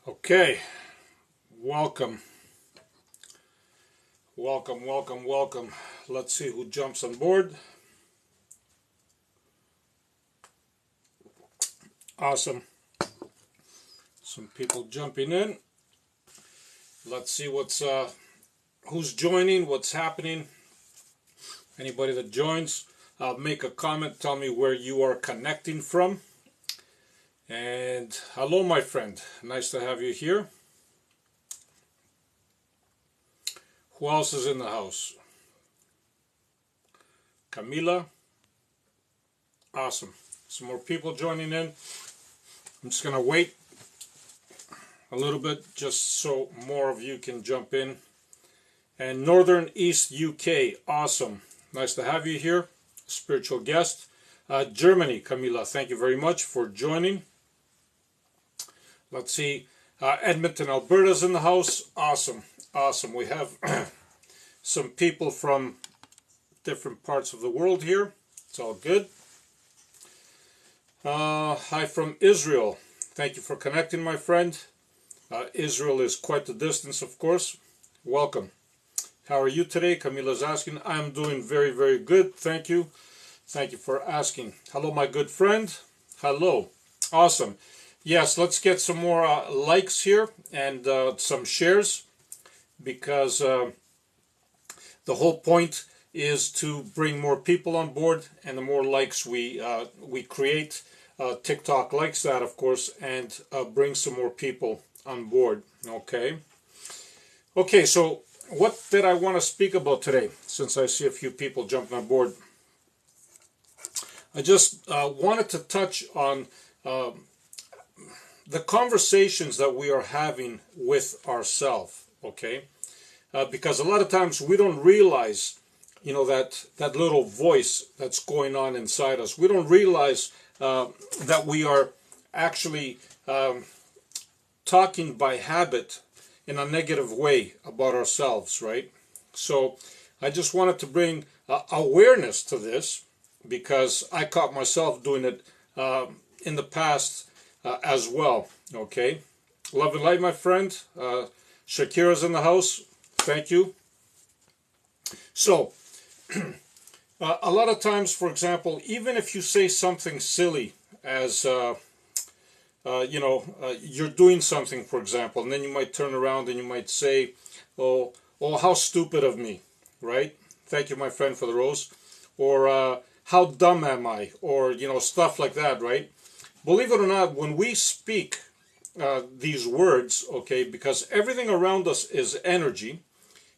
Okay, welcome, welcome. Let's see who jumps on board. Awesome. Some people jumping in. Let's see who's joining, what's happening. Anybody that joins, make a comment. Tell me where you are connecting from. And hello, my friend. Nice to have you here. Who else is in the house? Camila. Awesome. Some more people joining in. I'm just going to wait a little bit just so more of you can jump in. And Northern East UK. Awesome. Nice to have you here. Spiritual guest. Germany, Camila. Thank you very much for joining. Let's see. Edmonton, Alberta's in the house. Awesome. Awesome. We have some people from different parts of the world here. It's all good. Hi from Israel. Thank you for connecting, my friend. Israel is quite the distance, of course. Welcome. How are you today? Camila's asking. I'm doing very, very good. Thank you. Thank you for asking. Hello, my good friend. Hello. Awesome. Yes, let's get some more likes here and some shares, because the whole point is to bring more people on board, and the more likes we create, TikTok likes that, of course, and bring some more people on board. Okay, so what did I want to speak about today, since I see a few people jumping on board? I just wanted to touch on the conversations that we are having with ourselves, okay? Because a lot of times we don't realize, that little voice that's going on inside us. We don't realize that we are actually talking by habit in a negative way about ourselves, right? So I just wanted to bring awareness to this, because I caught myself doing it in the past as well. Okay, love and light, my friend. Shakira's in the house. Thank you. So a lot of times, for example, even if you say something silly, as you're doing something, for example, and then you might turn around and you might say, oh, how stupid of me, right? Thank you, my friend, for the rose. Or how dumb am I? Or stuff like that, right? Believe it or not, when we speak these words, okay, because everything around us is energy,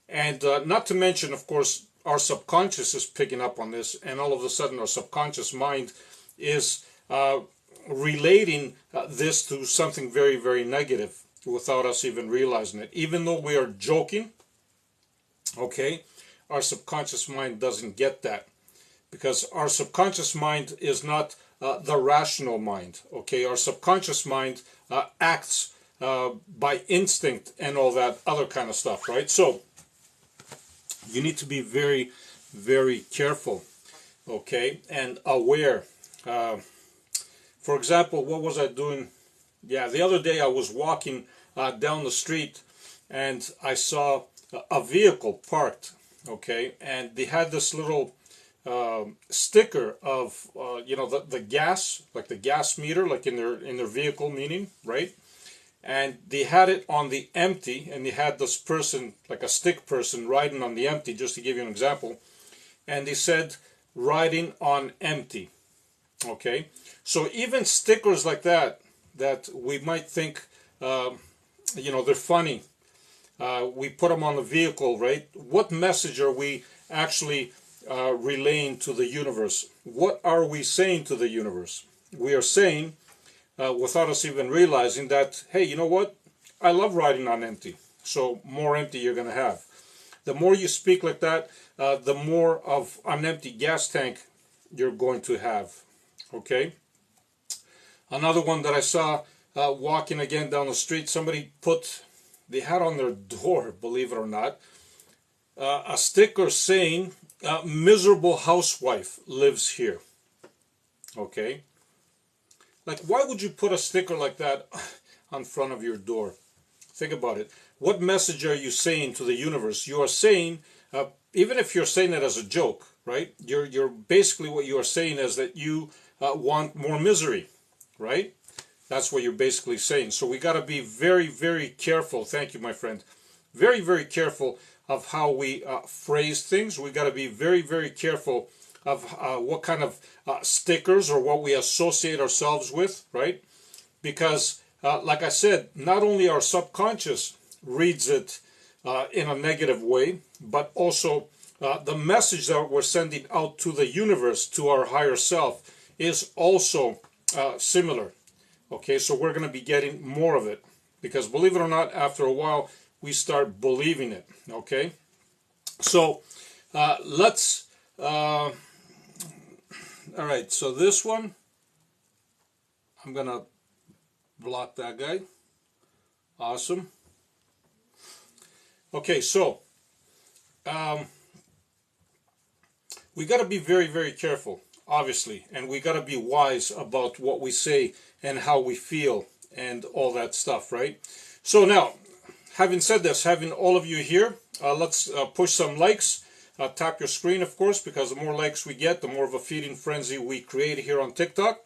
and not to mention, of course, our subconscious is picking up on this, and all of a sudden our subconscious mind is relating this to something very, very negative without us even realizing it. Even though we are joking, okay, our subconscious mind doesn't get that, because our subconscious mind is not the rational mind, okay? Our subconscious mind acts by instinct and all that other kind of stuff, right? So you need to be very, very careful, okay, and aware. For example, what was I doing? Yeah, the other day I was walking down the street, and I saw a vehicle parked, okay, and they had this little sticker of the gas, like the gas meter, like in their vehicle, meaning, right? And they had it on the empty, and they had this person, like a stick person, riding on the empty, just to give you an example. And they said riding on empty. Okay, so even stickers like that we might think they're funny, we put them on the vehicle, right? What message are we actually relaying to the universe? What are we saying to the universe? We are saying, without us even realizing, that, hey, you know what? I love riding on empty. So more empty you're going to have. The more you speak like that, the more of an empty gas tank you're going to have. Okay? Another one that I saw walking again down the street, they had on their door, believe it or not, a sticker saying, miserable housewife lives here. Okay? Like, why would you put a sticker like that on front of your door. Think about it. What message are you saying to the universe? You are saying, even if you're saying it as a joke, right? You're basically, what you are saying is that you want more misery, right? That's what you're basically saying. So we got to be very, very careful. Thank you, my friend. Very, very careful of how we phrase things. We got to be very, very careful of what kind of stickers or what we associate ourselves with, right? Because, like I said, not only our subconscious reads it in a negative way, but also the message that we're sending out to the universe, to our higher self, is also similar. Okay, so we're going to be getting more of it. Because believe it or not, after a while, we start believing it. Okay, so let's... all right, so this one, I'm going to block that guy. Awesome. Okay, so we got to be very, very careful, obviously, and we got to be wise about what we say and how we feel and all that stuff, right? So now, having said this, having all of you here, let's push some likes. Tap your screen, of course, because the more likes we get, the more of a feeding frenzy we create here on TikTok.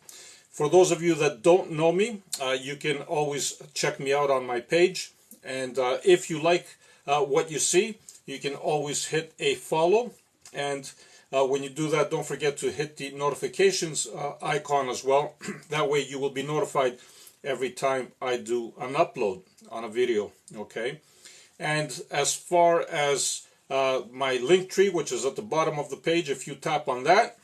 For those of you that don't know me, you can always check me out on my page. And if you like what you see, you can always hit a follow. And when you do that, don't forget to hit the notifications icon as well. That way you will be notified every time I do an upload on a video, okay? And as far as my link tree, which is at the bottom of the page, if you tap on that,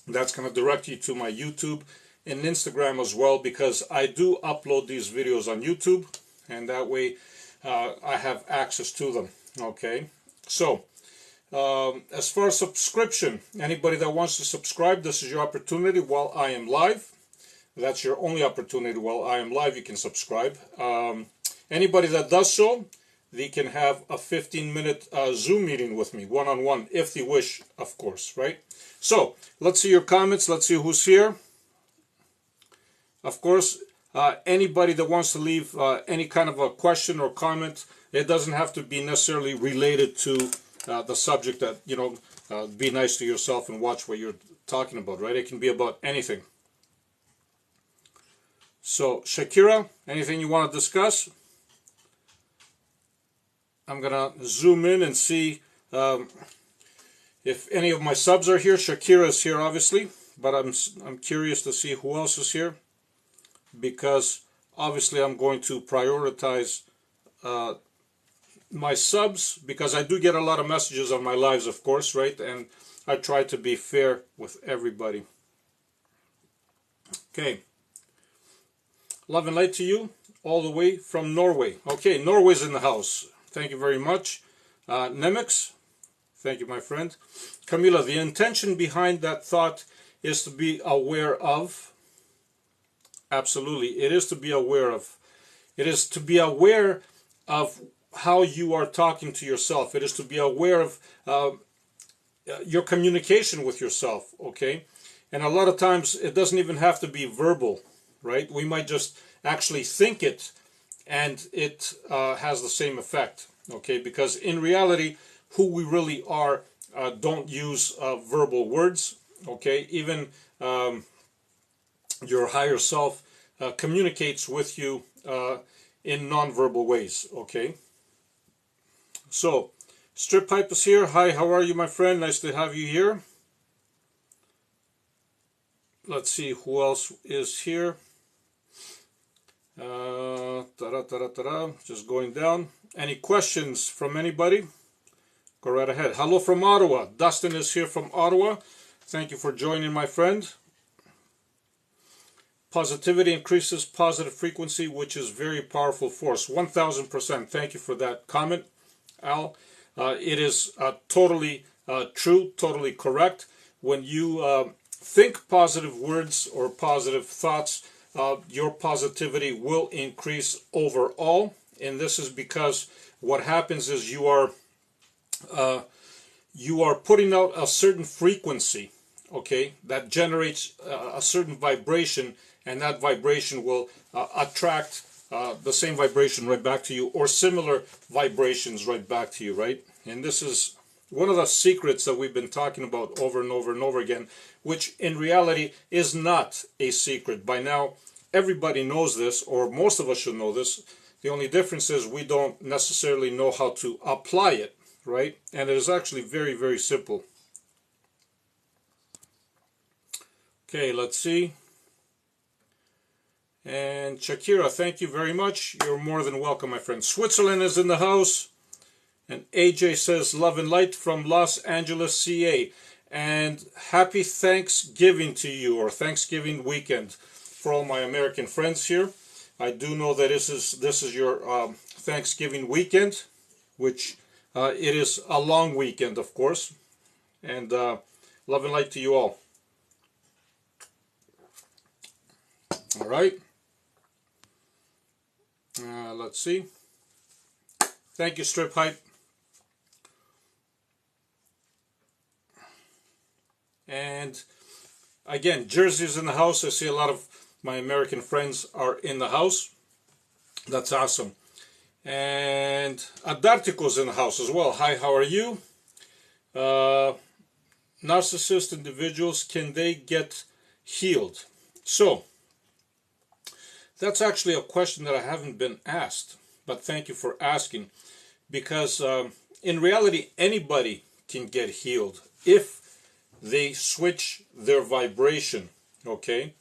that's going to direct you to my YouTube and Instagram as well, because I do upload these videos on YouTube, and that way I have access to them, okay? So, as far as subscription, anybody that wants to subscribe, this is your opportunity while I am live. That's your only opportunity while I am live. You can subscribe. Anybody that does so, they can have a 15-minute Zoom meeting with me, one-on-one, if they wish, of course, right? So, let's see your comments. Let's see who's here. Of course, anybody that wants to leave any kind of a question or comment, it doesn't have to be necessarily related to the subject that, you know, be nice to yourself and watch what you're talking about, right? It can be about anything. So, Shakira, anything you want to discuss? I'm going to zoom in and see if any of my subs are here. Shakira is here, obviously, but I'm curious to see who else is here, because obviously I'm going to prioritize my subs, because I do get a lot of messages on my lives, of course, right? And I try to be fair with everybody. Okay. Love and light to you, all the way from Norway. Okay, Norway's in the house. Thank you very much. Nemix, thank you, my friend. Camila, the intention behind that thought is to be aware of. Absolutely, it is to be aware of. It is to be aware of how you are talking to yourself. It is to be aware of your communication with yourself, okay? And a lot of times it doesn't even have to be verbal, right? We might just actually think it, and it has the same effect, okay? Because in reality, who we really are don't use verbal words, okay? Even your higher self communicates with you in non-verbal ways, okay? So, Strip Pipe is here. Hi, how are you, my friend? Nice to have you here. Let's see who else is here. Just going down. Any questions from anybody? Go right ahead. Hello from Ottawa. Dustin is here from Ottawa. Thank you for joining, my friend. Positivity increases positive frequency, which is very powerful force. 1000%. Thank you for that comment, Al. It is totally true, totally correct. When you think positive words or positive thoughts, your positivity will increase overall. And this is because what happens is you are putting out a certain frequency, okay, that generates a certain vibration, and that vibration will attract the same vibration right back to you, or similar vibrations right back to you, right? And this is one of the secrets that we've been talking about over and over and over again, which in reality is not a secret. By now, everybody knows this, or most of us should know this. The only difference is we don't necessarily know how to apply it, right? And it is actually very, very simple. Okay, let's see. And Shakira, thank you very much. You're more than welcome, my friend. Switzerland is in the house. And AJ says, love and light from Los Angeles, CA. And happy Thanksgiving to you, or Thanksgiving weekend for all my American friends here. I do know that this is your Thanksgiving weekend, which it is a long weekend, of course. And love and light to you all. All right. Let's see. Thank you, Strip Hype. And again, Jersey's in the house. I see a lot of my American friends are in the house. That's awesome. And Adartico's in the house as well. Hi, how are you? Narcissist individuals, can they get healed? So, that's actually a question that I haven't been asked, but thank you for asking, because in reality, anybody can get healed if they switch their vibration, okay?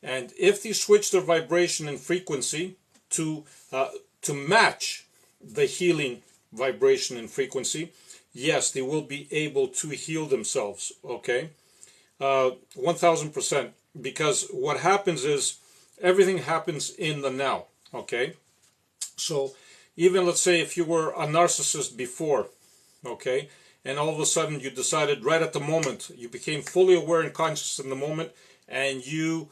And if they switch their vibration and frequency to match the healing vibration and frequency, yes, they will be able to heal themselves, okay? 1000%, because what happens is everything happens in the now, okay? So even let's say if you were a narcissist before, okay, and all of a sudden you decided right at the moment, you became fully aware and conscious in the moment, and you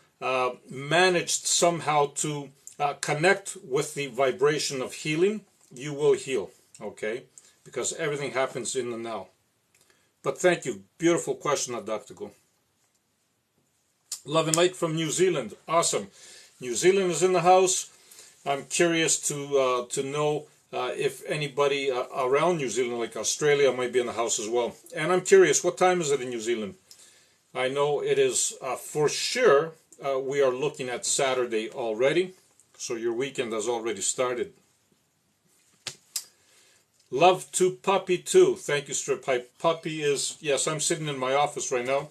managed somehow to connect with the vibration of healing, you will heal, okay? Because everything happens in the now. But thank you. Beautiful question, Adaptical. Love and light from New Zealand. Awesome. New Zealand is in the house. I'm curious to know if anybody around New Zealand, like Australia, might be in the house as well. And I'm curious, what time is it in New Zealand? I know it is for sure, we are looking at Saturday already. So your weekend has already started. Love to Puppy too. Thank you, Strip Hype. Puppy is, yes, I'm sitting in my office right now.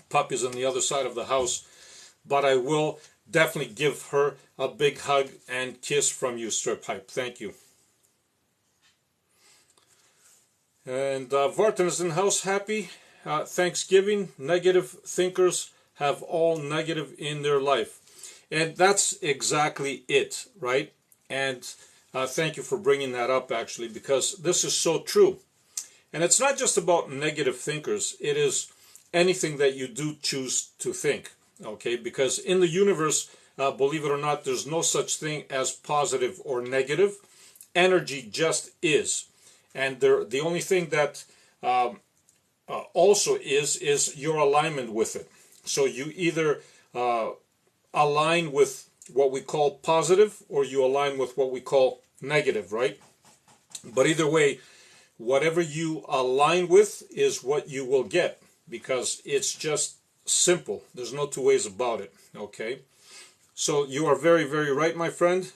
Puppy's on the other side of the house. But I will definitely give her a big hug and kiss from you, Strip Hype. Thank you. And Vartan is in the house. Happy Thanksgiving. Negative thinkers have all negative in their life. And that's exactly it, right? And thank you for bringing that up, actually, because this is so true. And it's not just about negative thinkers. It is anything that you do choose to think, okay? Because in the universe, believe it or not, there's no such thing as positive or negative. Energy just is. And the only thing that also is your alignment with it. So you either align with what we call positive, or you align with what we call negative, right? But either way, whatever you align with is what you will get, because it's just simple. There's no two ways about it, okay? So you are very, very right, my friend,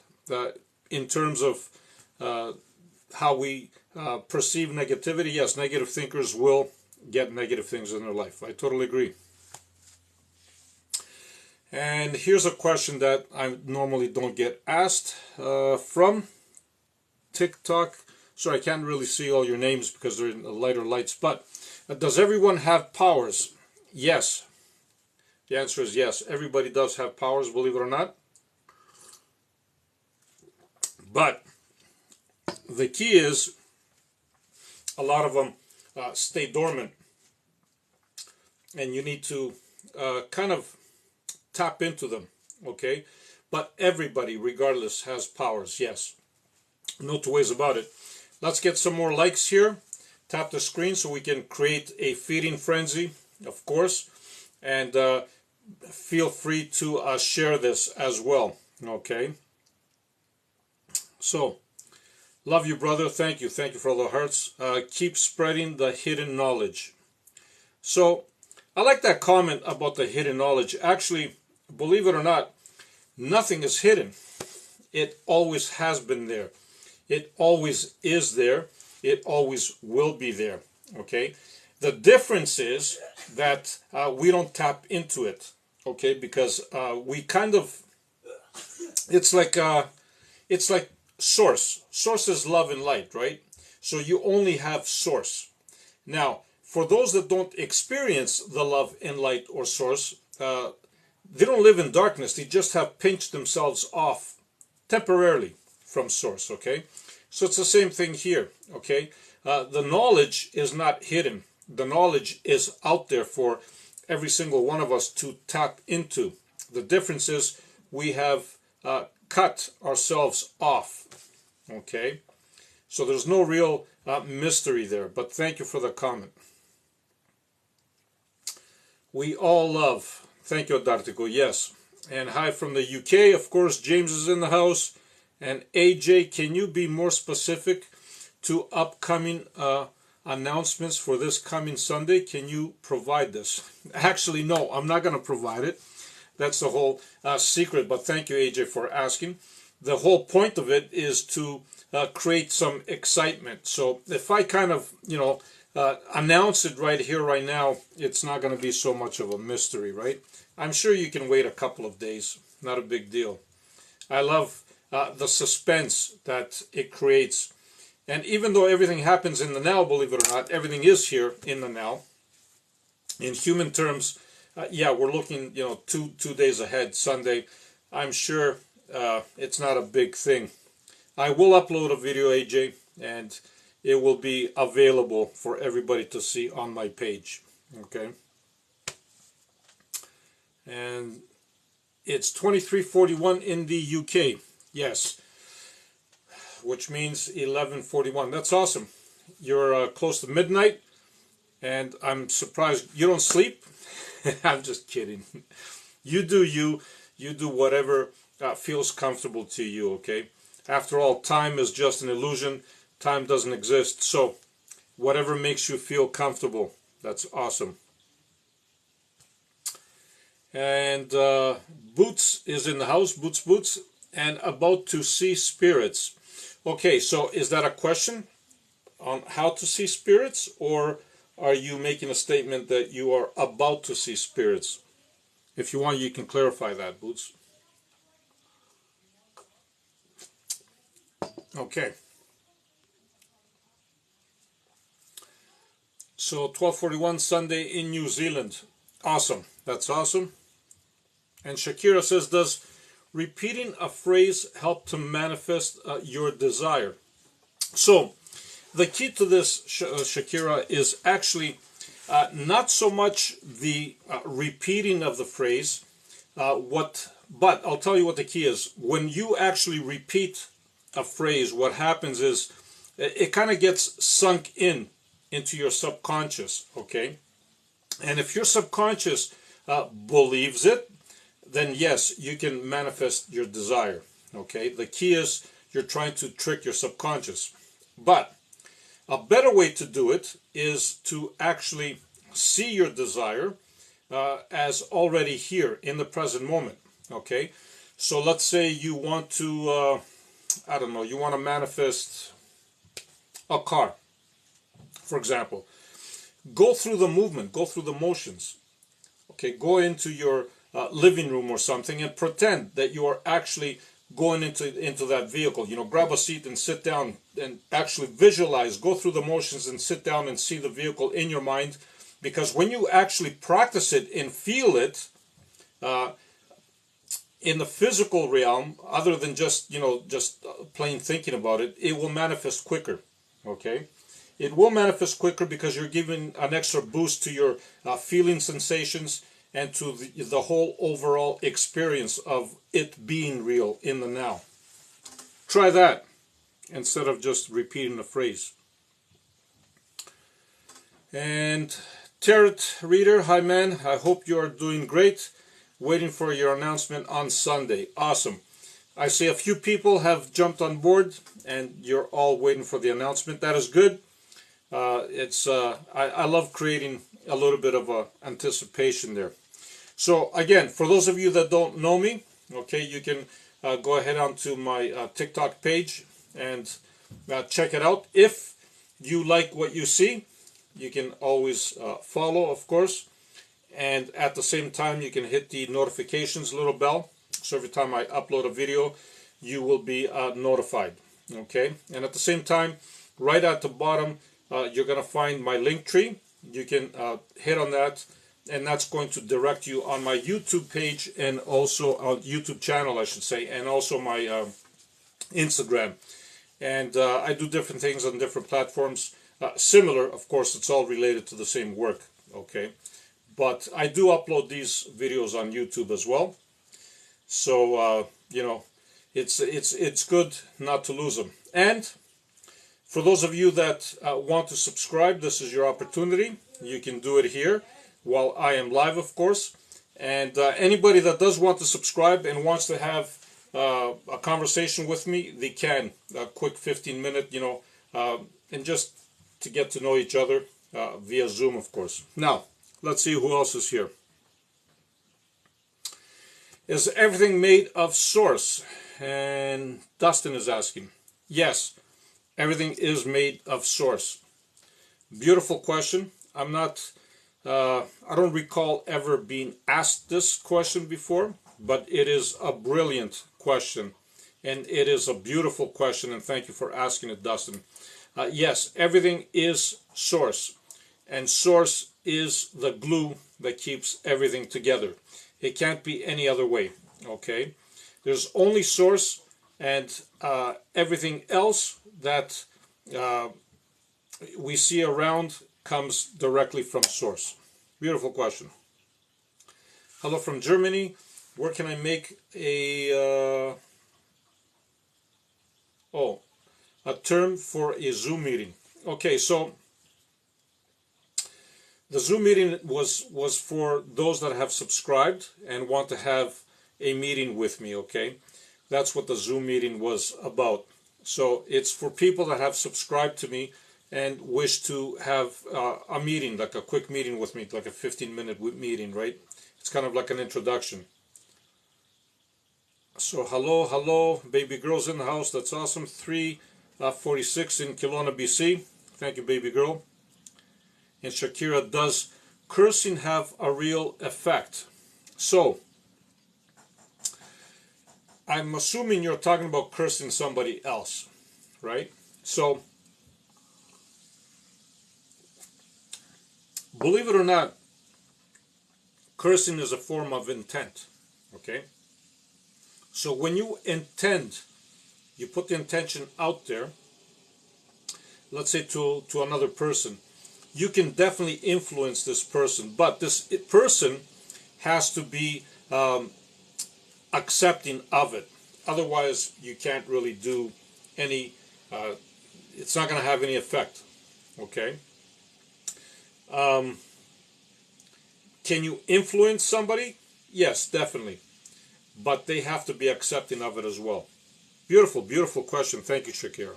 in terms of how we perceive negativity. Yes, negative thinkers will get negative things in their life. I totally agree. And here's a question that I normally don't get asked from TikTok. Sorry, I can't really see all your names because they're in the lighter lights. But does everyone have powers? Yes. The answer is yes. Everybody does have powers, believe it or not. But the key is a lot of them stay dormant. And you need to kind of tap into them, okay? But everybody, regardless, has powers, yes. No two ways about it. Let's get some more likes here. Tap the screen so we can create a feeding frenzy, of course. And feel free to share this as well, okay? So, love you, brother. Thank you. Thank you for all the hearts. Keep spreading the hidden knowledge. So, I like that comment about the hidden knowledge. Actually, believe it or not, nothing is hidden. It always has been there. It always is there. It always will be there. Okay? The difference is that we don't tap into it. Okay? Because we kind of, it's like source. Source is love and light, right? So you only have source. Now, for those that don't experience the love and light or source, they don't live in darkness. They just have pinched themselves off temporarily from source, okay? So it's the same thing here, okay? The knowledge is not hidden. The knowledge is out there for every single one of us to tap into. The difference is we have cut ourselves off, okay? So there's no real mystery there, but thank you for the comment. We all love. Thank you, Dartico. Yes. And hi from the UK. Of course, James is in the house. And AJ, can you be more specific to upcoming announcements for this coming Sunday? Can you provide this? Actually, no, I'm not going to provide it. That's the whole secret. But thank you, AJ, for asking. The whole point of it is to create some excitement. So if I kind of, announce it right here, right now, it's not going to be so much of a mystery, right? I'm sure you can wait a couple of days. Not a big deal. I love the suspense that it creates. And even though everything happens in the now, believe it or not, everything is here in the now. In human terms, we're looking, 2 days ahead, Sunday. I'm sure it's not a big thing. I will upload a video, AJ, and it will be available for everybody to see on my page. Okay? And it's 23:41 in the UK. Yes. Which means 11:41. That's awesome. You're close to midnight, and I'm surprised you don't sleep. I'm just kidding. You do you. You do whatever feels comfortable to you, okay? After all, time is just an illusion. Time doesn't exist. So, whatever makes you feel comfortable, that's awesome. And Boots is in the house. Boots. And about to see spirits. Okay, so is that a question on how to see spirits? Or are you making a statement that you are about to see spirits? If you want, you can clarify that, Boots. Okay. So 12:41 Sunday in New Zealand. Awesome. That's awesome. And Shakira says, does repeating a phrase help to manifest your desire? So the key to this, Shakira, is actually not so much the repeating of the phrase, but I'll tell you what the key is. When you actually repeat a phrase, what happens is it kind of gets sunk into your subconscious, okay? And if your subconscious believes it, then yes, you can manifest your desire, okay? The key is you're trying to trick your subconscious. But a better way to do it is to actually see your desire as already here in the present moment, okay? So let's say you want to, you want to manifest a car, for example. Go through the movement, go through the motions. Okay, go into your living room or something and pretend that you are actually going into that vehicle. Grab a seat and sit down and actually visualize, go through the motions and sit down and see the vehicle in your mind. Because when you actually practice it and feel it in the physical realm, other than just plain thinking about it, it will manifest quicker. Okay? It will manifest quicker because you're giving an extra boost to your feeling sensations and to the whole overall experience of it being real in the now. Try that instead of just repeating the phrase. And Tarot Reader, hi man, I hope you are doing great. Waiting for your announcement on Sunday. Awesome. I see a few people have jumped on board, and you're all waiting for the announcement. That is good. I love creating a little bit of anticipation there. So again, for those of you that don't know me, okay, you can go ahead onto my TikTok page and check it out. If you like what you see, you can always follow, of course, and at the same time you can hit the notifications little bell, so every time I upload a video you will be notified. Okay, and at the same time, right at the bottom, you're going to find my link tree. You can hit on that, and that's going to direct you on my YouTube page, and also on YouTube channel, I should say, and also my Instagram. And I do different things on different platforms. Similar, of course, it's all related to the same work, okay? But I do upload these videos on YouTube as well. So, you know, it's good not to lose them. And for those of you that want to subscribe, this is your opportunity. You can do it here while I am live, of course. And anybody that does want to subscribe and wants to have a conversation with me, they can. A quick 15-minute, you know, and just to get to know each other via Zoom, of course. Now, let's see who else is here. Is everything made of source? And Dustin is asking. Yes, everything is made of source. Beautiful question. I don't recall ever being asked this question before, but it is a brilliant question, and it is a beautiful question, and thank you for asking it, Dustin. Yes, everything is source, and source is the glue that keeps everything together. It can't be any other way, okay? There's only source, and everything else that we see around comes directly from source. Beautiful question. Hello from Germany. Where can I make a term for a Zoom meeting? Okay, so the Zoom meeting was for those that have subscribed and want to have a meeting with me, okay? That's what the Zoom meeting was about. So it's for people that have subscribed to me and wish to have a meeting, like a quick meeting with me, like a 15-minute meeting, right? It's kind of like an introduction. So hello, baby girl's in the house. That's awesome. 3:46 in Kelowna, BC. Thank you, baby girl. And Shakira, does cursing have a real effect? So, I'm assuming you're talking about cursing somebody else, right? So, believe it or not, cursing is a form of intent, okay? So when you intend, you put the intention out there, let's say to another person, you can definitely influence this person, but this person has to be accepting of it. Otherwise, you can't really do any, it's not going to have any effect, okay? Can you influence somebody? Yes, definitely. But they have to be accepting of it as well. Beautiful, beautiful question. Thank you, Shakira.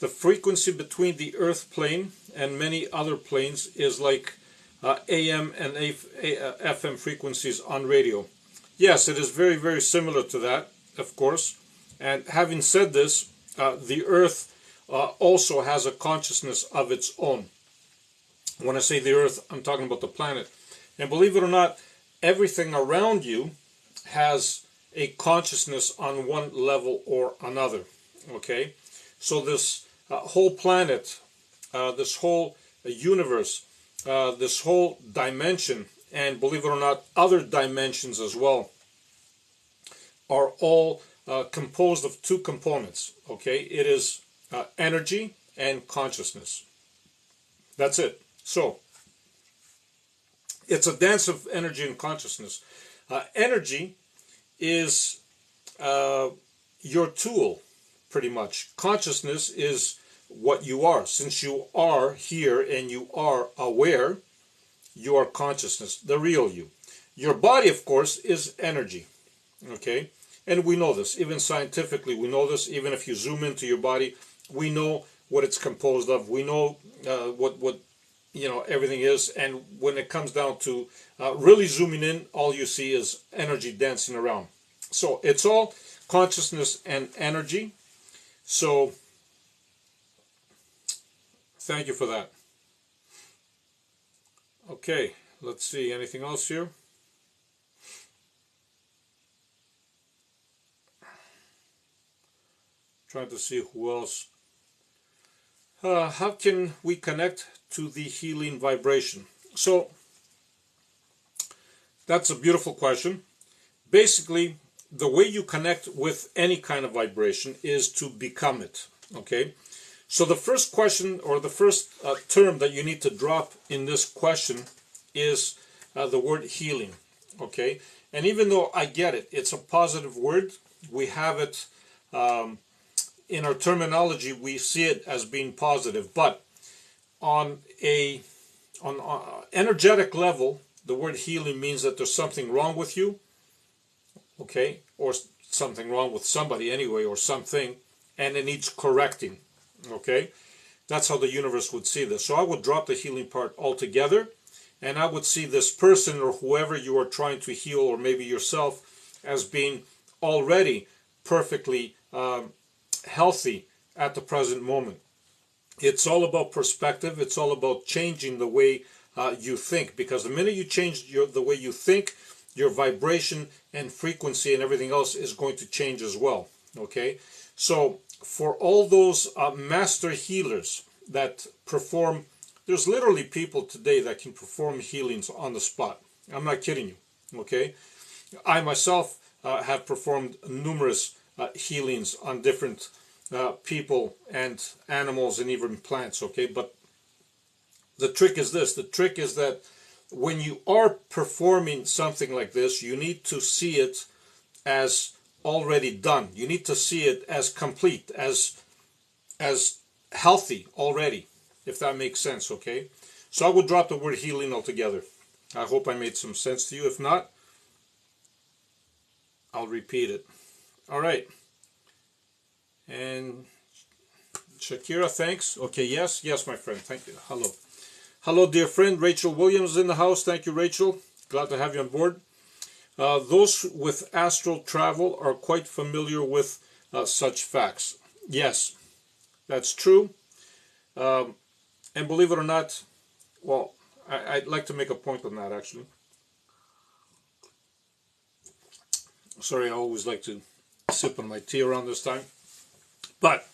The frequency between the Earth plane and many other planes is like AM and FM frequencies on radio. Yes, it is very, very similar to that, of course. And having said this, the Earth also has a consciousness of its own. When I say the Earth, I'm talking about the planet. And believe it or not, everything around you has a consciousness on one level or another. Okay? So this whole planet, this whole universe, this whole dimension, and believe it or not, other dimensions as well, are all composed of two components. Okay? It is energy and consciousness. That's it. So, it's a dance of energy and consciousness. Energy is your tool, pretty much. Consciousness is what you are. Since you are here and you are aware, you are consciousness, the real you. Your body, of course, is energy. Okay? And we know this, even scientifically, we know this. Even if you zoom into your body, we know what it's composed of. We know what everything is. And when it comes down to really zooming in, all you see is energy dancing around. So it's all consciousness and energy. So thank you for that. Okay, let's see. Anything else here? Trying to see who else. How can we connect to the healing vibration? So that's a beautiful question. Basically, the way you connect with any kind of vibration is to become it. Okay? So the first question, or the first term that you need to drop in this question is the word healing. Okay? And even though I get it, it's a positive word. We have it in our terminology. We see it as being positive, but on energetic level, the word healing means that there's something wrong with you. Okay, or something wrong with somebody anyway, or something, and it needs correcting. Okay, that's how the universe would see this. So I would drop the healing part altogether, and I would see this person or whoever you are trying to heal, or maybe yourself, as being already perfectly healthy at the present moment. It's all about perspective. It's all about changing the way you think, because the minute you change the way you think, your vibration and frequency and everything else is going to change as well. Okay, so for all those master healers that perform, there's literally people today that can perform healings on the spot. I'm not kidding you. Okay, I myself have performed numerous healings on different people and animals and even plants. Okay, but the trick is this. The trick is that when you are performing something like this, you need to see it as already done. You need to see it as complete, as healthy already, if that makes sense. Okay, so I would drop the word healing altogether. I hope I made some sense to you. If not, I'll repeat it. All right. And Shakira, thanks. Okay, yes, my friend. Thank you. Hello. Hello, dear friend. Rachel Williams in the house. Thank you, Rachel. Glad to have you on board. Those with astral travel are quite familiar with such facts. Yes, that's true. And believe it or not, well, I'd like to make a point on that, actually. Sorry, I always like to sip on my tea around this time. But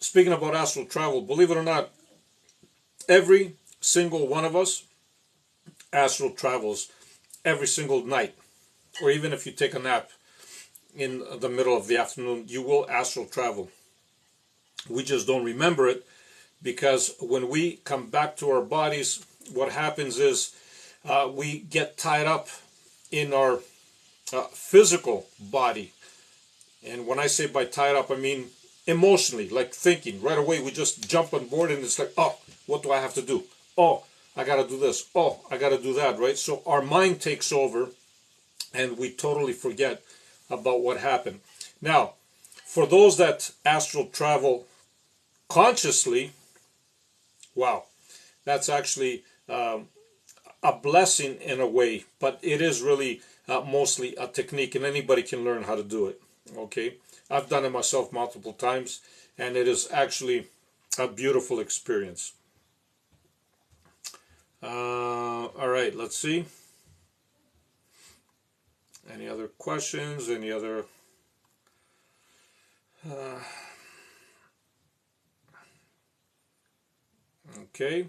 speaking about astral travel, believe it or not, every single one of us astral travels every single night. Or even if you take a nap in the middle of the afternoon, you will astral travel. We just don't remember it, because when we come back to our bodies, what happens is we get tied up in our physical body. And when I say by tied up, I mean emotionally, like thinking. Right away, we just jump on board and it's like, oh, what do I have to do? Oh, I got to do this. Oh, I got to do that, right? So our mind takes over and we totally forget about what happened. Now, for those that astral travel consciously, wow, that's actually a blessing in a way, but it is really mostly a technique, and anybody can learn how to do it. Okay, I've done it myself multiple times, and it is actually a beautiful experience. All right, let's see. Any other questions? Any other? Okay.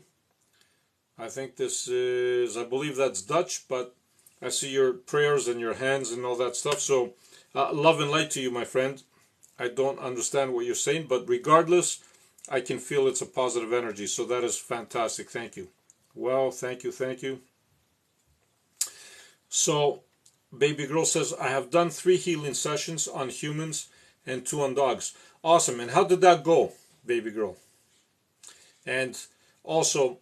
I think this is, I believe that's Dutch, but I see your prayers and your hands and all that stuff. So, love and light to you, my friend. I don't understand what you're saying, but regardless, I can feel it's a positive energy. So that is fantastic. Thank you. Well, thank you, thank you. So, Baby Girl says, I have done 3 healing sessions on humans and 2 on dogs. Awesome. And how did that go, Baby Girl? And also,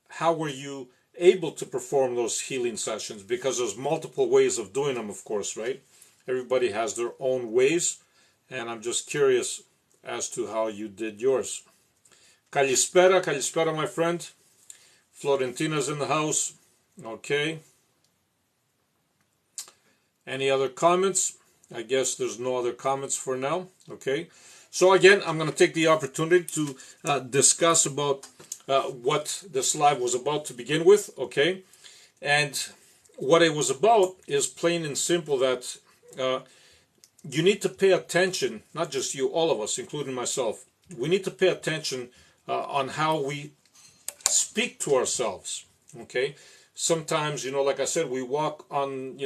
how were you able to perform those healing sessions, because there's multiple ways of doing them, of course, right? Everybody has their own ways, and I'm just curious as to how you did yours. Kalispera, Kalispera, my friend. Florentina's in the house. Okay. Any other comments? I guess there's no other comments for now. Okay. So again, I'm going to take the opportunity to discuss about what this live was about to begin with. Okay. And what it was about is plain and simple that you need to pay attention, not just you, all of us, including myself. We need to pay attention on how we speak to ourselves. Okay. Sometimes, like I said, we walk on,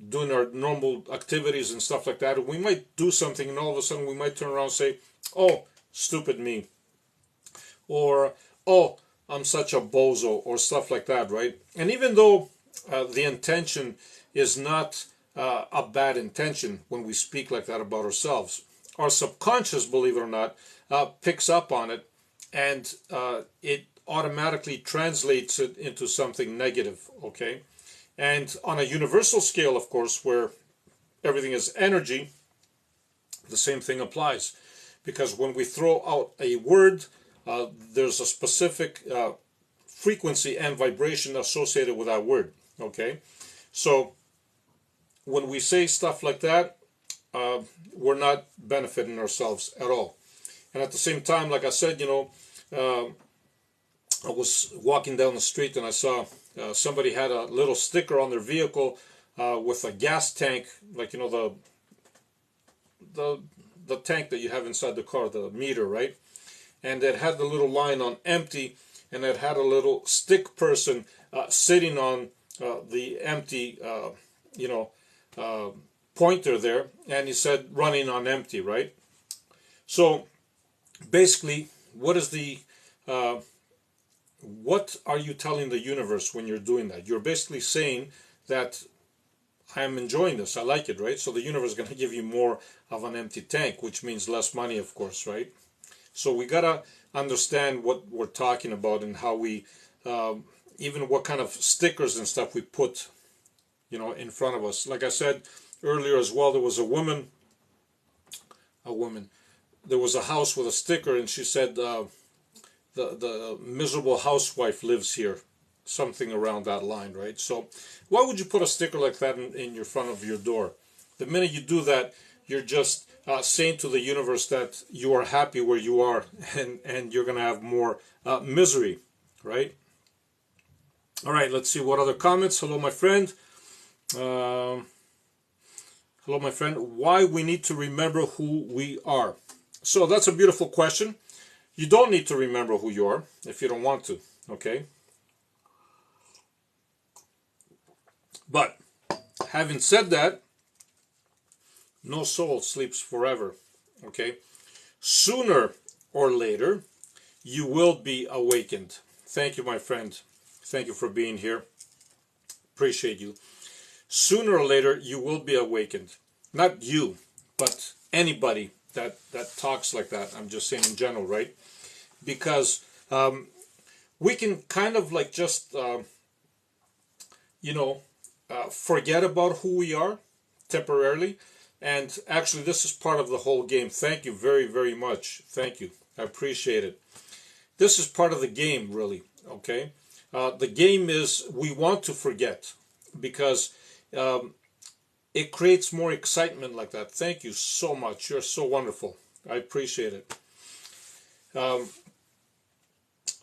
doing our normal activities and stuff like that, and we might do something, and all of a sudden we might turn around and say, "Oh, stupid me," or "Oh, I'm such a bozo," or stuff like that, right? And even though the intention is not a bad intention when we speak like that about ourselves, our subconscious, believe it or not, picks up on it, and it automatically translates it into something negative. Okay. And on a universal scale, of course, where everything is energy, the same thing applies. Because when we throw out a word, there's a specific frequency and vibration associated with that word. Okay? So when we say stuff like that, we're not benefiting ourselves at all. And at the same time, like I said, I was walking down the street and I saw somebody had a little sticker on their vehicle with a gas tank, like the tank that you have inside the car, the meter, right? And it had the little line on empty, and it had a little stick person sitting on the empty, pointer there, and he said running on empty, right? So basically, what are you telling the universe when you're doing that? You're basically saying that I am enjoying this, I like it, right? So the universe is going to give you more of an empty tank, which means less money, of course, right? So we got to understand what we're talking about and how we, even what kind of stickers and stuff we put, in front of us. Like I said earlier as well, there was a woman, there was a house with a sticker, and she said, the miserable housewife lives here, something around that line, right? So why would you put a sticker like that in your front of your door? The minute you do that, you're just saying to the universe that you are happy where you are, and you're going to have more misery, right? All right, let's see what other comments. Hello, my friend. Hello, my friend. Why we need to remember who we are? So that's a beautiful question. You don't need to remember who you are if you don't want to, okay? But having said that, no soul sleeps forever, okay? Sooner or later, you will be awakened. Thank you, my friend. Thank you for being here. Appreciate you. Sooner or later, you will be awakened. Not you, but anybody that talks like that. I'm just saying in general, right? Because we can kind of like just, forget about who we are temporarily. And actually, this is part of the whole game. Thank you very, very much. Thank you. I appreciate it. This is part of the game, really. Okay? The game is we want to forget because it creates more excitement like that. Thank you so much. You're so wonderful. I appreciate it.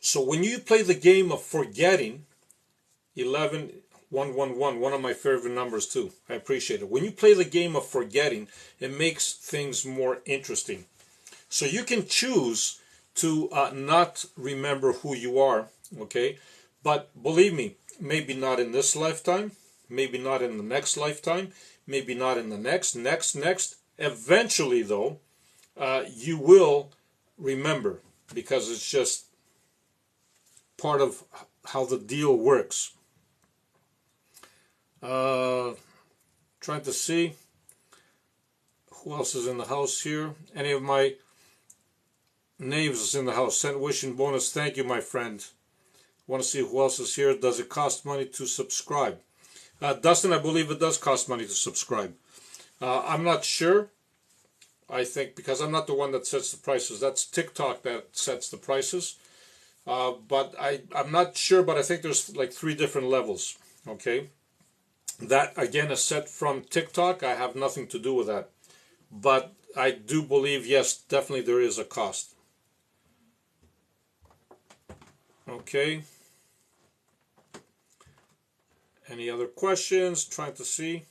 So when you play the game of forgetting, 11111, one of my favorite numbers too. I appreciate it. When you play the game of forgetting, it makes things more interesting. So you can choose to not remember who you are, okay? But believe me, maybe not in this lifetime, maybe not in the next lifetime, maybe not in the next. Eventually, though, you will remember, because it's just part of how the deal works. Trying to see who else is in the house here. Any of my knaves is in the house. Sent wishing bonus. Thank you, my friend. Want to see who else is here. Does it cost money to subscribe? Dustin, I believe it does cost money to subscribe. I'm not sure. I think because I'm not the one that sets the prices. That's TikTok that sets the prices. But I'm not sure, but I think there's like 3 different levels. Okay. That again is set from TikTok. I have nothing to do with that. But I do believe, yes, definitely there is a cost. Okay. Any other questions? Trying to see.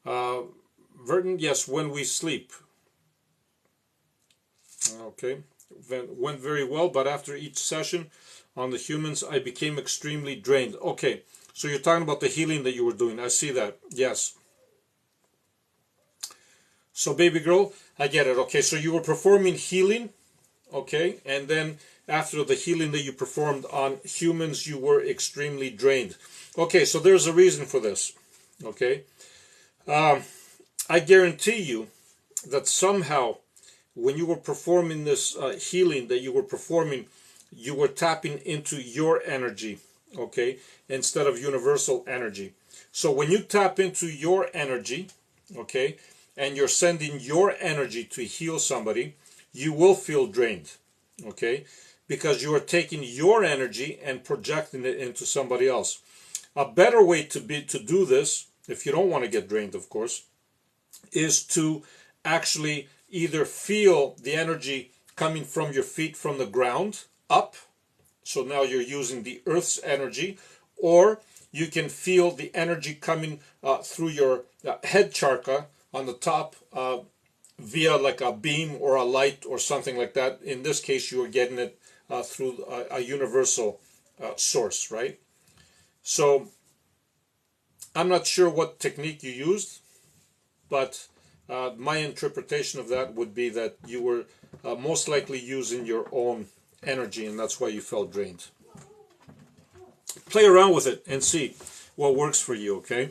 Verton, yes, when we sleep. Okay. Went very well, but after each session on the humans, I became extremely drained. Okay. So you're talking about the healing that you were doing. I see that. Yes. So baby girl, I get it. Okay, so you were performing healing, okay, and then after the healing that you performed on humans, you were extremely drained. Okay, so there's a reason for this, okay. I guarantee you that somehow when you were performing this healing that you were performing, you were tapping into your energy, okay, instead of universal energy. So when you tap into your energy, okay, and you're sending your energy to heal somebody, you will feel drained, okay? Because you are taking your energy and projecting it into somebody else. A better way to do this, if you don't want to get drained, of course, is to actually either feel the energy coming from your feet from the ground up, so now you're using the earth's energy, or you can feel the energy coming through your head chakra on the top via like a beam or a light or something like that. In this case, you are getting it through a universal source, right? So I'm not sure what technique you used, but my interpretation of that would be that you were most likely using your own energy, and that's why you felt drained. Play around with it and see what works for you, okay?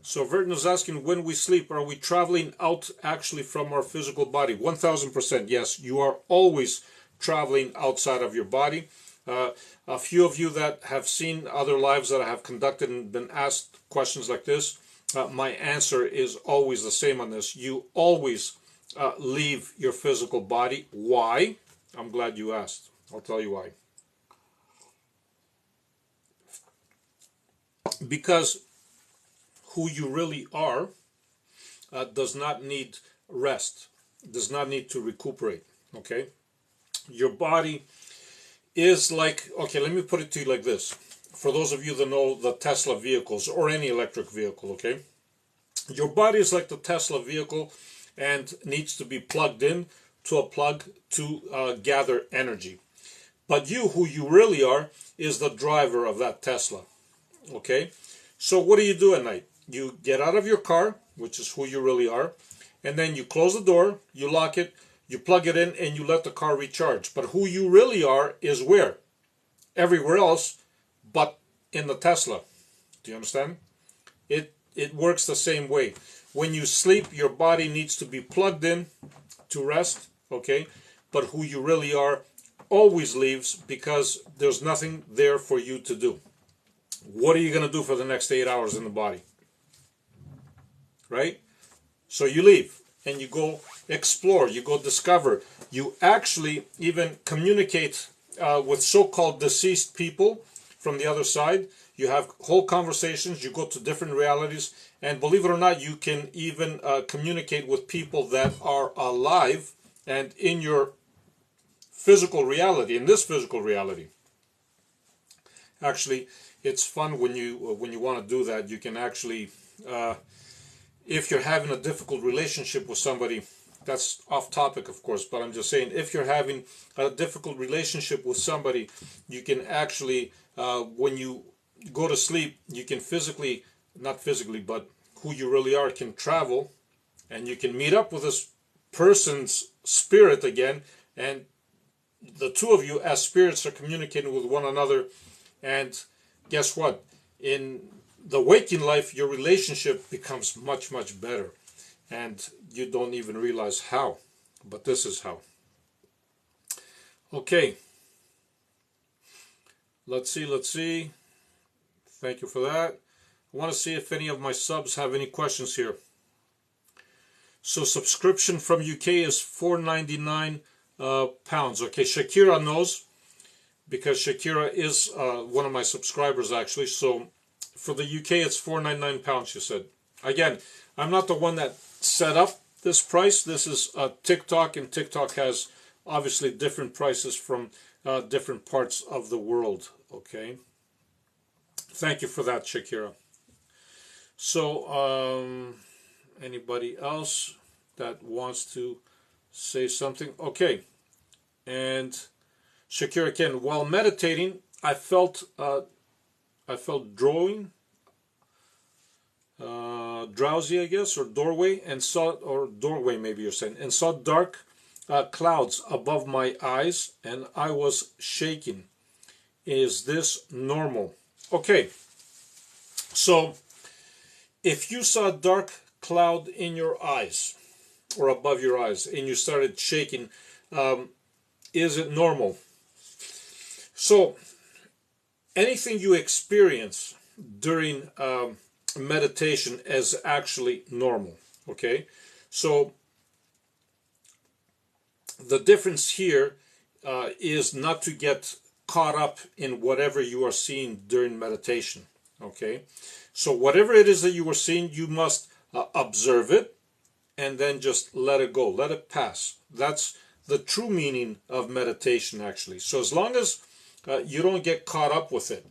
So Verton is asking, when we sleep, are we traveling out actually from our physical body? 1000%, yes. You are always traveling outside of your body. A few of you that have seen other lives that I have conducted and been asked questions like this, my answer is always the same on this. You always leave your physical body. Why? I'm glad you asked. I'll tell you why. Because who you really are does not need rest, does not need to recuperate, okay? Your body is like, okay, let me put it to you like this. For those of you that know the Tesla vehicles or any electric vehicle, okay? Your body is like the Tesla vehicle and needs to be plugged in to a plug to gather energy. But you, who you really are, is the driver of that Tesla, okay? So what do you do at night? You get out of your car, which is who you really are, and then you close the door, you lock it, you plug it in, and you let the car recharge. But who you really are is where? Everywhere else but in the Tesla. Do you understand? It works the same way. When you sleep, your body needs to be plugged in to rest, okay? But who you really are always leaves because there's nothing there for you to do. What are you going to do for the next 8 hours in the body? Right? So you leave and you go explore, you go discover. You actually even communicate with so-called deceased people from the other side. You have whole conversations, you go to different realities, and believe it or not, you can even communicate with people that are alive and in your physical reality, in this physical reality. Actually, it's fun when you want to do that. You can actually, if you're having a difficult relationship with somebody, that's off topic, of course, but I'm just saying, if you're having a difficult relationship with somebody, you can actually, when you go to sleep, you can physically, not physically, but who you really are can travel, and you can meet up with this person's spirit again, and the two of you as spirits are communicating with one another. And guess what? In the waking life, your relationship becomes much, much better. and you don't even realize how. But this is how. Okay. Let's see. Thank you for that. I want to see if any of my subs have any questions here. So subscription from UK is £4.99 pounds. Okay, Shakira knows, because Shakira is one of my subscribers actually. So for the UK it's £4.99, she said. Again, I'm not the one that set up this price. This is TikTok, and TikTok has obviously different prices from different parts of the world. Okay. Thank you for that, Shakira. So, anybody else that wants to say something? Okay. And Shakira again, while meditating, I felt drowsy, I guess, or doorway, and doorway maybe you're saying, and saw dark clouds above my eyes, and I was shaking. Is this normal? Okay. So, if you saw a dark cloud in your eyes, or above your eyes, and you started shaking, is it normal? So, anything you experience during meditation is actually normal. Okay? So, the difference here is not to get caught up in whatever you are seeing during meditation. Okay? So, whatever it is that you are seeing, you must observe it and then just let it go. Let it pass. That's the true meaning of meditation, actually. So, as long as you don't get caught up with it,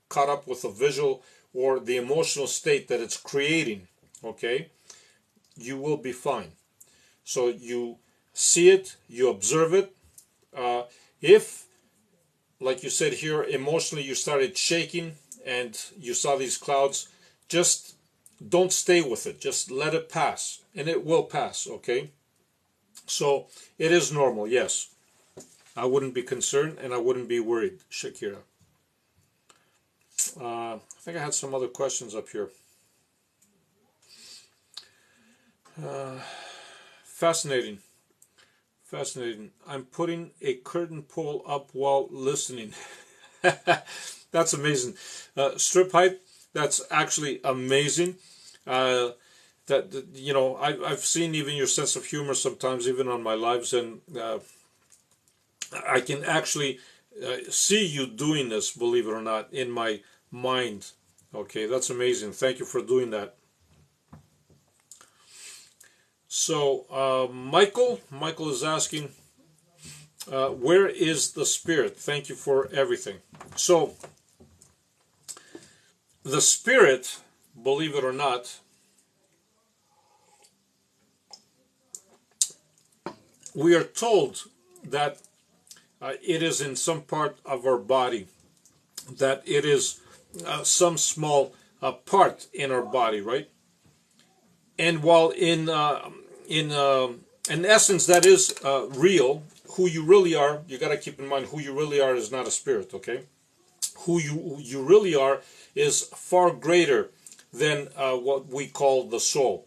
caught up with the visual or the emotional state that it's creating, okay, you will be fine. So you see it, you observe it. If, like you said here, emotionally you started shaking and you saw these clouds, just don't stay with it. Just let it pass, and it will pass, okay? So it is normal, yes. I wouldn't be concerned and I wouldn't be worried, Shakira. I think I had some other questions up here. Fascinating. Fascinating. I'm putting a curtain pole up while listening. That's amazing. Strip hype, that's actually amazing. That you know, I've seen even your sense of humor sometimes, even on my lives, and I can actually see you doing this, believe it or not, in my mind. Okay, that's amazing. Thank you for doing that. So, Michael is asking, where is the spirit? Thank you for everything. So, the spirit, believe it or not, we are told that it is in some part of our body, that it is some small part in our body, right? And while in essence that is real, who you really are, you got to keep in mind who you really are is not a spirit, okay? Who you really are is far greater than what we call the soul.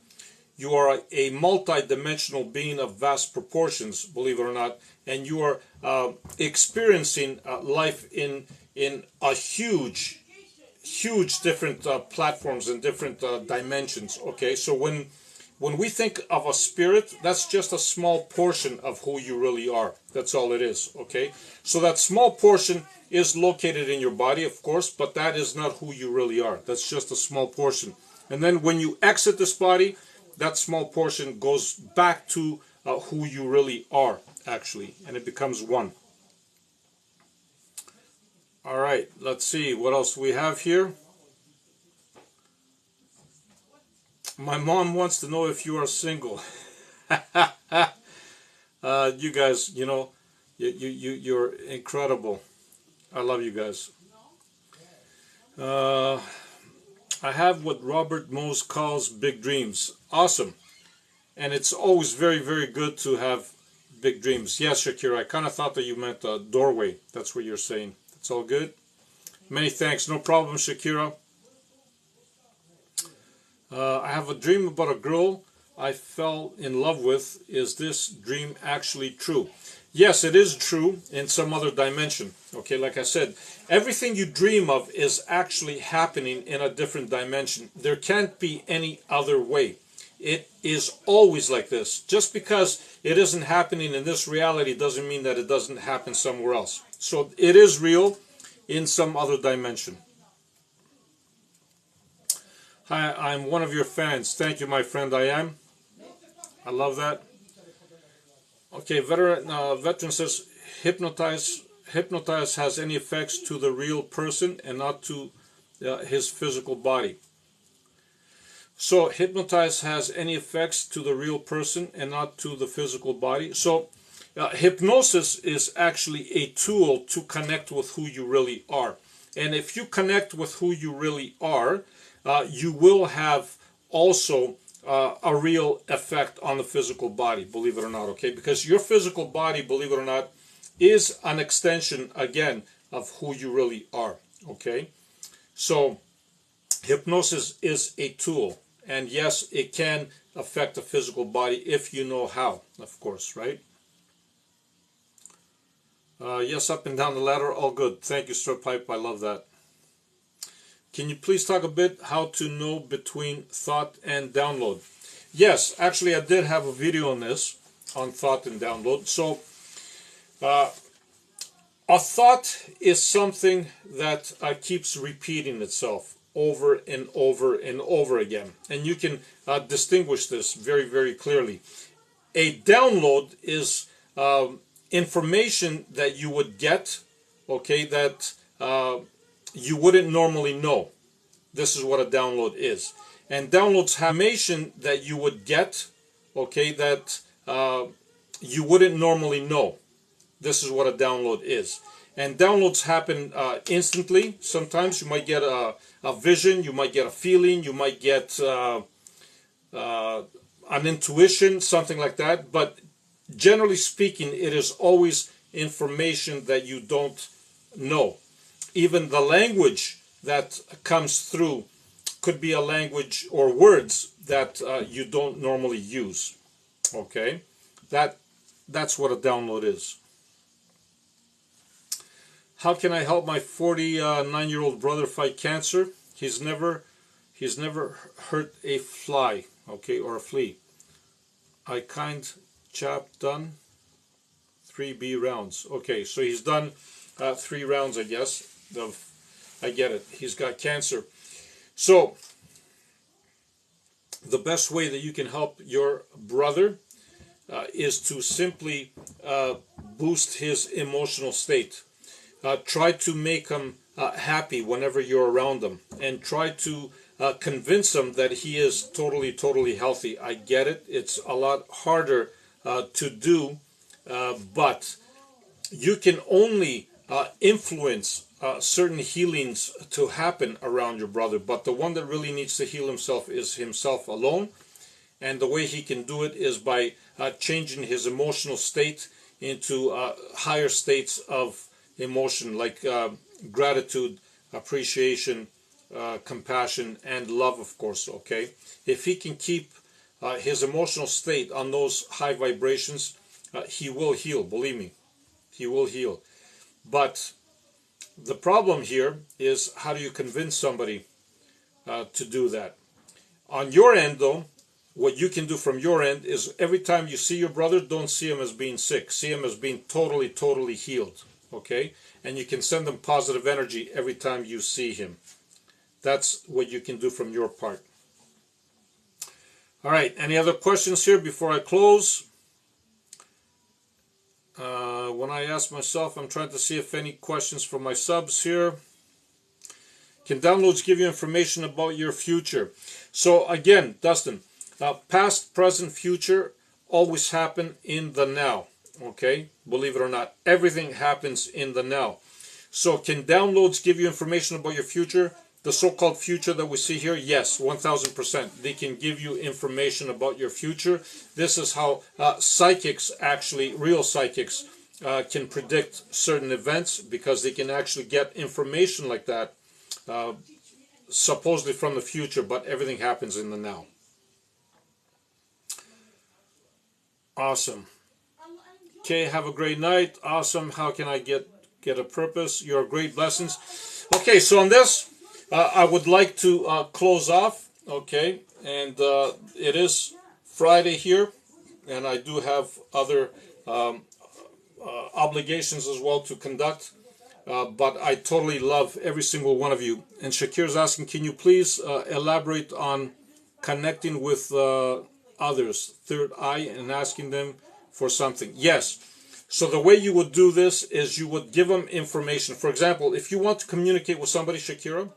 You are a multi-dimensional being of vast proportions, believe it or not, and you are experiencing life in a huge different platforms and different dimensions. Okay, so when we think of a spirit, that's just a small portion of who you really are. That's all it is. Okay, so that small portion is located in your body, of course, but that is not who you really are. That's just a small portion. And then when you exit this body, that small portion goes back to who you really are, actually, and it becomes one. All right, let's see what else we have here. My mom wants to know if you are single. You guys, you know, you're incredible. I love you guys. I have what Robert Mose calls big dreams. Awesome. And it's always very, very good to have big dreams. Yes, Shakira, I kind of thought that you meant a doorway. That's what you're saying. It's all good. Many thanks. No problem, Shakira. I have a dream about a girl I fell in love with. Is this dream actually true? Yes, it is true in some other dimension. Okay, like I said, everything you dream of is actually happening in a different dimension. There can't be any other way. It is always like this. Just because it isn't happening in this reality doesn't mean that it doesn't happen somewhere else. So it is real in some other dimension. Hi, I'm one of your fans. Thank you, my friend. I am. I love that. Okay, veteran says, hypnotize has any effects to the real person and not to his physical body. So hypnotize has any effects to the real person and not to the physical body. So hypnosis is actually a tool to connect with who you really are. And if you connect with who you really are, you will have also a real effect on the physical body, believe it or not, okay? Because your physical body, believe it or not, is an extension, again, of who you really are, okay? So hypnosis is a tool, and yes, it can affect the physical body if you know how, of course, right? Yes, up and down the ladder, all good. Thank you, Sir Pipe, I love that. Can you please talk a bit how to know between thought and download? Yes, actually I did have a video on this, on thought and download. So a thought is something that keeps repeating itself over and over and over again. And you can distinguish this very, very clearly. A download is information that you would get, okay, that you wouldn't normally know. This is what a download is. And downloads have information that you would get, okay, that you wouldn't normally know. This is what a download is. And downloads happen instantly. Sometimes you might get a vision, you might get a feeling, you might get an intuition, something like that. But generally speaking, it is always information that you don't know. Even the language that comes through could be a language or words that you don't normally use. Okay, that's what a download is. How can I help my 49-year-old brother fight cancer? He's never hurt a fly, okay, or a flea. I kind chap done 3B rounds. Okay, so he's done 3 rounds, I guess. I get it. He's got cancer. So the best way that you can help your brother is to simply boost his emotional state. Try to make him happy whenever you're around him, and try to convince him that he is totally healthy. I get it. It's a lot harder to do, but you can only influence certain healings to happen around your brother, but the one that really needs to heal himself is himself alone. And the way he can do it is by changing his emotional state into higher states of emotion, like gratitude, appreciation, compassion, and love, of course, okay? If he can keep his emotional state on those high vibrations, he will heal, believe me. He will heal. But the problem here is, how do you convince somebody to do that? On your end, though, what you can do from your end is, every time you see your brother, don't see him as being sick. See him as being totally healed, okay? And you can send him positive energy every time you see him. That's what you can do from your part. All right, any other questions here before I close? When I ask myself, I'm trying to see if any questions from my subs here. Can downloads give you information about your future? So again, Dustin, past, present, future always happen in the now. Okay, believe it or not, everything happens in the now. So can downloads give you information about your future? The so-called future that we see here, yes, 1000%. They can give you information about your future. This is how psychics, actually, real psychics, can predict certain events, because they can actually get information like that, supposedly from the future, but everything happens in the now. Awesome. Okay, have a great night. Awesome. How can I get a purpose? Your great blessings. Okay, so on this, I would like to close off. Okay, and it is Friday here, and I do have other obligations as well to conduct. But I totally love every single one of you. And Shakir's asking, can you please elaborate on connecting with others, third eye, and asking them for something? Yes. So the way you would do this is you would give them information. For example, if you want to communicate with somebody, Shakira,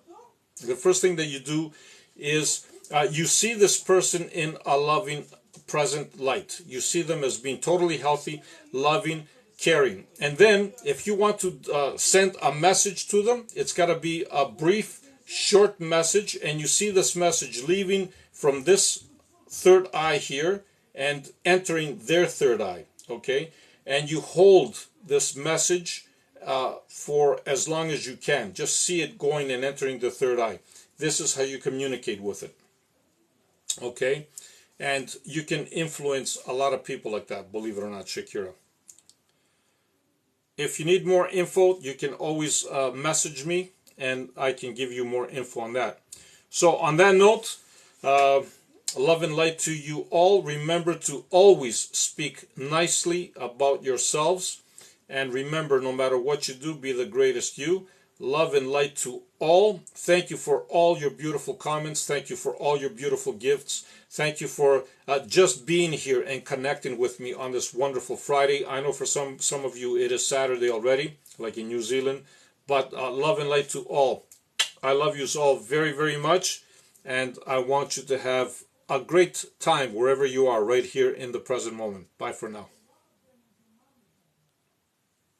the first thing that you do is you see this person in a loving, present light. You see them as being totally healthy, loving, caring. And then if you want to send a message to them, it's got to be a brief, short message. And you see this message leaving from this third eye here and entering their third eye. Okay? And you hold this message for as long as you can. Just see it going and entering the third eye. This is how you communicate with it. Okay? And you can influence a lot of people like that, believe it or not, Shakira. If you need more info, you can always message me and I can give you more info on that. So on that note, love and light to you all. Remember to always speak nicely about yourselves. And remember, no matter what you do, be the greatest you. Love and light to all. Thank you for all your beautiful comments. Thank you for all your beautiful gifts. Thank you for just being here and connecting with me on this wonderful Friday. I know for some of you it is Saturday already, like in New Zealand. But love and light to all. I love you all very, very much. And I want you to have a great time wherever you are right here in the present moment. Bye for now.